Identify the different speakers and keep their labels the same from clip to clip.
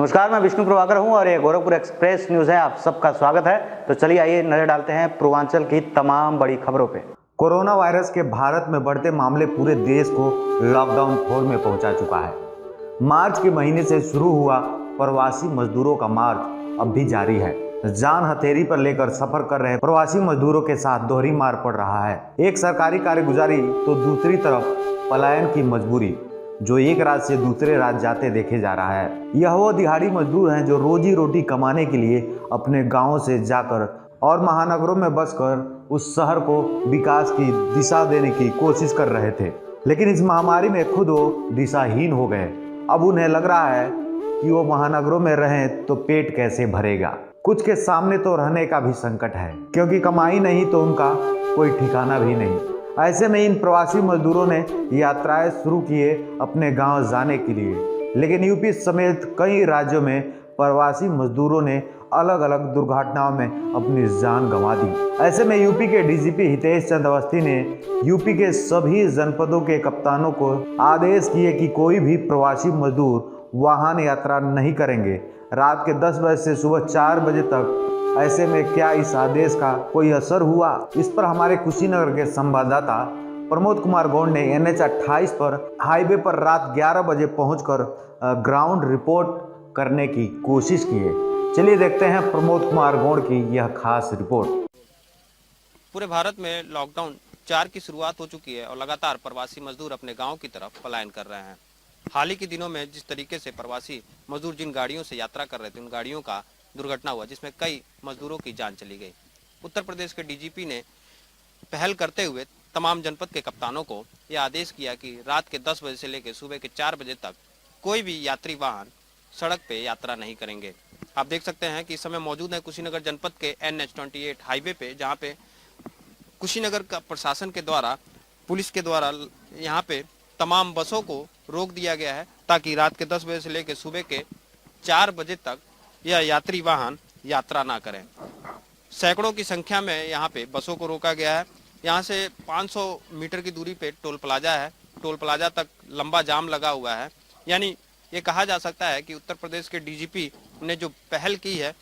Speaker 1: नमस्कार, मैं विष्णु प्रभाकर हूं और ये गोरखपुर एक्सप्रेस न्यूज है। आप सबका स्वागत है। तो चलिए आइए नजर डालते हैं पूर्वांचल की तमाम बड़ी खबरों पे। कोरोना वायरस के भारत में बढ़ते मामले पूरे देश को लॉकडाउन 4 में पहुंचा चुका है। मार्च के महीने से शुरू हुआ प्रवासी मजदूरों का मार्च अब भी जारी है। जान हथेली पर लेकर सफर कर रहे प्रवासी मजदूरों के साथ दोहरी मार पड़ रहा है। एक सरकारी कारगुजारी तो दूसरी तरफ पलायन की मजबूरी, जो एक राज्य से दूसरे राज्य जाते देखे जा रहा है। यह वो दिहाड़ी मजदूर हैं जो रोजी रोटी कमाने के लिए अपने गांवों से जाकर और महानगरों में बसकर उस शहर को विकास की दिशा देने की कोशिश कर रहे थे, लेकिन इस महामारी में खुद वो दिशाहीन हो गए। अब उन्हें लग रहा है कि वो महानगरों में रहें तो पेट कैसे भरेगा। कुछ के सामने तो रहने का भी संकट है, क्योंकि कमाई नहीं तो उनका कोई ठिकाना भी नहीं। ऐसे में इन प्रवासी मजदूरों ने यात्राएं शुरू किए अपने गांव जाने के लिए, लेकिन यूपी समेत कई राज्यों में प्रवासी मजदूरों ने अलग अलग दुर्घटनाओं में अपनी जान गंवा दी। ऐसे में यूपी के डीजीपी हितेश चंद्र अवस्थी ने यूपी के सभी जनपदों के कप्तानों को आदेश किए कि कोई भी प्रवासी मजदूर वाहन यात्रा नहीं करेंगे रात के 10 बजे से सुबह 4 बजे तक। ऐसे में क्या इस आदेश का कोई असर हुआ? इस पर हमारे कुशीनगर के संवाददाता प्रमोद कुमार गौड़ ने NH 28 पर हाईवे पर रात 11 बजे पहुंचकर ग्राउंड रिपोर्ट करने की कोशिश की है। चलिए देखते हैं प्रमोद कुमार गौड़ की यह खास रिपोर्ट।
Speaker 2: पूरे भारत में लॉकडाउन 4 की शुरुआत हो चुकी है और लगातार प्रवासी मजदूर अपने गांव की तरफ पलायन कर रहे हैं। हाल ही के दिनों में जिस तरीके से प्रवासी मजदूर जिन गाड़ियों से यात्रा कर रहे थे, उन गाड़ियों का दुर्घटना हुआ, जिसमें कई मजदूरों की जान चली गई। उत्तर प्रदेश के डीजीपी ने पहल करते हुए तमाम जनपद के कप्तानों को यह आदेश किया कि रात के 10 बजे से लेकर सुबह के 4 बजे तक कोई भी यात्री वाहन सड़क पे यात्रा नहीं करेंगे। आप देख सकते हैं कि इस समय मौजूद है कुशीनगर जनपद के NH 28 हाईवे पे, जहाँ पे कुशीनगर का प्रशासन के द्वारा, पुलिस के द्वारा यहाँ पे तमाम बसों को रोक दिया गया है, ताकि रात के 10 बजे से लेकर सुबह के 4 बजे तक यह यात्री वाहन यात्रा ना करें। सैकड़ों की संख्या में यहाँ पे बसों को रोका गया है। यहाँ से 500 मीटर की दूरी पे टोल प्लाजा है। टोल प्लाजा तक लंबा जाम लगा हुआ है। यानी ये कहा जा सकता है कि उत्तर प्रदेश के डीजीपी ने जो पहल की है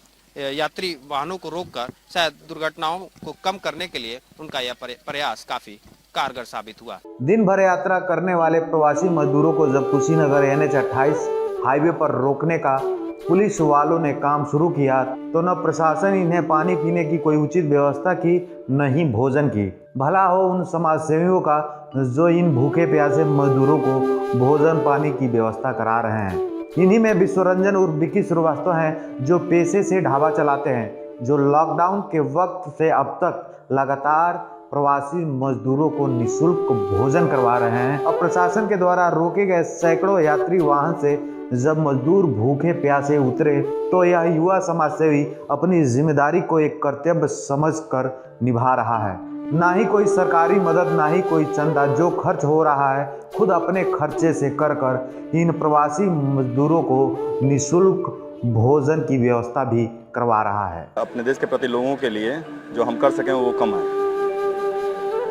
Speaker 2: यात्री वाहनों को रोककर, शायद दुर्घटनाओं को कम करने के लिए उनका यह प्रयास काफी कारगर साबित हुआ।
Speaker 1: दिन भर यात्रा करने वाले प्रवासी मजदूरों को जब कुशीनगर NH 28 हाईवे पर रोकने का पुलिस वालों ने काम शुरू किया, तो न प्रशासन इन्हें पानी पीने की कोई उचित व्यवस्था की, न ही भोजन की। भला हो उन समाजसेवियों का जो इन भूखे प्यासे मजदूरों को भोजन पानी की व्यवस्था करा रहे हैं। इन्हीं में विश्वरंजन उर्फ विकी श्रीवास्तव हैं, जो पेशे से ढाबा चलाते हैं, जो लॉकडाउन के वक्त से अब तक लगातार प्रवासी मजदूरों को निःशुल्क भोजन करवा रहे हैं। और प्रशासन के द्वारा रोके गए सैकड़ों यात्री वाहन से जब मजदूर भूखे प्यासे उतरे, तो यह युवा समाजसेवी अपनी जिम्मेदारी को एक कर्तव्य समझकर निभा रहा है। ना ही कोई सरकारी मदद, ना ही कोई चंदा। जो खर्च हो रहा है खुद अपने खर्चे से कर इन प्रवासी मजदूरों को निःशुल्क भोजन की व्यवस्था भी करवा रहा है।
Speaker 3: अपने देश के प्रति लोगों के लिए जो हम कर सकें वो कम है।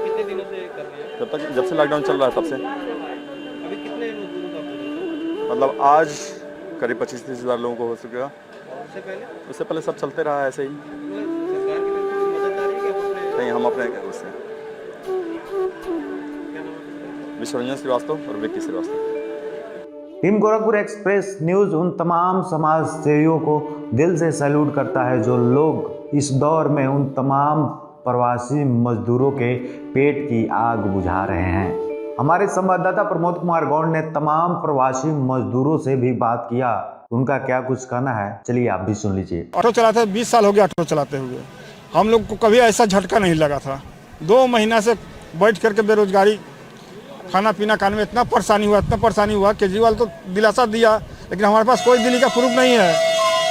Speaker 2: कितने दिनों से कर रहे हैं?
Speaker 3: जब से लॉकडाउन चल रहा है तब से।
Speaker 2: अभी कितने मजदूरों का?
Speaker 3: मतलब आज करीब 25-30 हज़ार लोगों को हो चुका। उससे पहले सब चलते रहा ऐसे ही।
Speaker 2: सरकार की तरफ से मदद आ रही है कि
Speaker 3: नहीं, हम अपने उससे विश्वरंजन श्रीवास्तव और Vicky Srivastava.
Speaker 1: Team Gorakhpur express news उन तमाम समाज सेवियों को दिल से सैल्यूट करता है जो लोग इस दौर में उन तमाम प्रवासी मजदूरों के पेट की आग बुझा रहे हैं। हमारे संवाददाता प्रमोद कुमार गौड़ ने तमाम प्रवासी मजदूरों से भी बात किया। उनका क्या कुछ कहना है, चलिए आप भी सुन लीजिए।
Speaker 4: ऑटो चलाते 20 साल हो गया ऑटो चलाते हुए। हम लोग को कभी ऐसा झटका नहीं लगा था। 2 महीना से बैठ करके बेरोजगारी, खाना पीना खाने में इतना परेशानी हुआ। केजरीवाल तो दिलासा दिया, लेकिन हमारे पास कोई दिल्ली का प्रूफ नहीं है।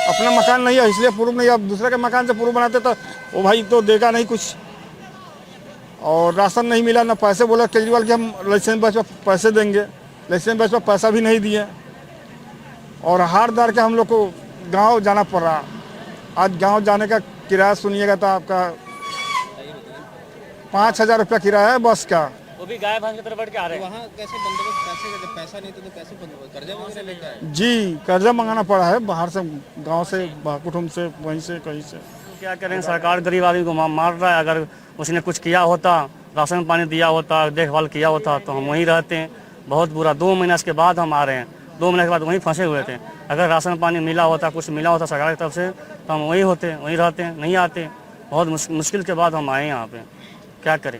Speaker 4: अपना मकान नहीं है, इसलिए प्रूफ नहीं। अब दूसरे के मकान से प्रूफ बनाते तो वो भाई तो देगा नहीं कुछ। और राशन नहीं मिला, ना पैसे। बोला केजरीवाल कि हम लाइसेंस बेस पर पैसे देंगे, लाइसेंस बेस पर पैसा भी नहीं दिए। और हार दार के हम लोग को गाँव जाना पड़ रहा। आज गाँव जाने का किराया सुनिएगा तो आपका 5,000 रुपया किराया है बस का।
Speaker 5: वो भी गाय भैंस की तरह बढ़ के आ रहे हैं।
Speaker 2: वहाँ कैसे बंदोबस्त, पैसे का जब पैसा नहीं तो कैसे बंदोबस्त, कर्जा वगैरह लेके आए?
Speaker 4: जी कर्जा मंगाना पड़ा है बाहर से, गांव से, कुटुंब से, वहीं से, कहीं से।
Speaker 5: तो क्या करें, सरकार गरीब आदमी को मार रहा है। अगर उसने कुछ किया होता, राशन पानी दिया होता, देखभाल किया होता तो हम वहीं रहते हैं। बहुत बुरा, 2 महीना के बाद हम आ रहे हैं, 2 महीने के बाद वहीं फंसे हुए थे। अगर राशन पानी मिला होता, कुछ मिला होता सरकार की तरफ से तो हम वहीं होते, वहीं रहते हैं, नहीं आते। बहुत मुश्किल के बाद हम आए यहाँ पे, क्या करें।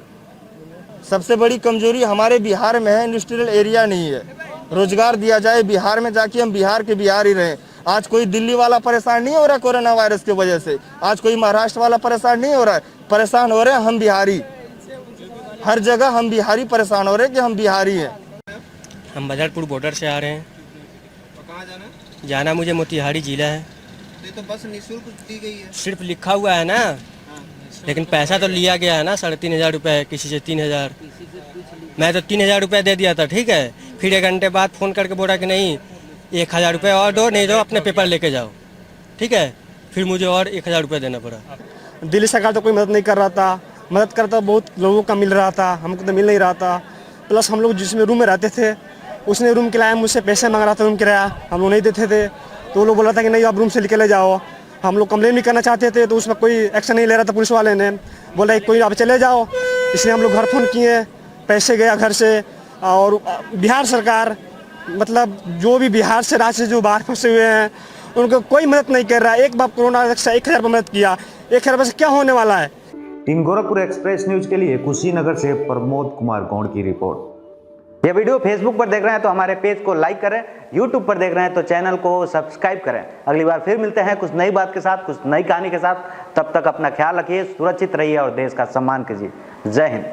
Speaker 6: सबसे बड़ी कमजोरी हमारे बिहार में है, इंडस्ट्रियल एरिया नहीं है। रोजगार दिया जाए बिहार में, जाके हम बिहार के बिहार ही रहें। आज कोई दिल्ली वाला परेशान नहीं हो रहा कोरोना वायरस की वजह से, आज कोई महाराष्ट्र वाला परेशान नहीं हो रहा है, परेशान हो रहे हैं हम बिहारी। हर जगह हम बिहारी परेशान हो रहे हैं कि हम बिहारी हैं।
Speaker 7: हम बदरपुर बॉर्डर से आ रहे हैं।
Speaker 2: कहाँ जाना है?
Speaker 7: जाना मुझे मोतिहारी जिला है।
Speaker 2: ये तो बस निःशुल्क दी गई है।
Speaker 7: सिर्फ लिखा हुआ है ना, लेकिन पैसा तो लिया गया है ना, 3,500 रुपये, किसी से 3,000। मैं तो 3,000 रुपये दे दिया था, ठीक है। फिर 1 घंटे बाद फ़ोन करके बोला कि नहीं 1,000 रुपये और दो, नहीं दो अपने पेपर लेके जाओ, ठीक है। फिर मुझे और 1,000 रुपये देना पड़ा।
Speaker 8: दिल्ली सरकार तो कोई मदद नहीं कर रहा था, मदद करता बहुत लोगों का मिल रहा था, हमको तो मिल नहीं रहा था। प्लस हम लोग जिसमें रूम में रहते थे उसने रूम किराया मुझसे पैसे मांग रहा था, रूम किराया हम लोग नहीं देते थे, तो वो लोग बोल रहा था कि नहीं आप रूम से निकले जाओ। हम लोग कंप्लेन भी करना चाहते थे तो उसमें कोई एक्शन नहीं ले रहा था, पुलिस वाले ने बोला कोई आप चले जाओ। इसलिए हम लोग घर फ़ोन किए, पैसे गया घर से। और बिहार सरकार, मतलब जो भी बिहार से, राज्य से जो बाहर फंसे हुए हैं उनको कोई मदद नहीं कर रहा है। एक बार कोरोना से 1,000 रुपये मदद किया, 1,000 रुपये से क्या होने वाला है।
Speaker 1: टीम गोरखपुर एक्सप्रेस न्यूज के लिए कुशीनगर से प्रमोद कुमार गौड़ की रिपोर्ट। यह वीडियो फेसबुक पर देख रहे हैं तो हमारे पेज को लाइक करें, यूट्यूब पर देख रहे हैं तो चैनल को सब्सक्राइब करें। अगली बार फिर मिलते हैं कुछ नई बात के साथ, कुछ नई कहानी के साथ। तब तक अपना ख्याल रखिए, सुरक्षित रहिए और देश का सम्मान कीजिए। जय हिंद।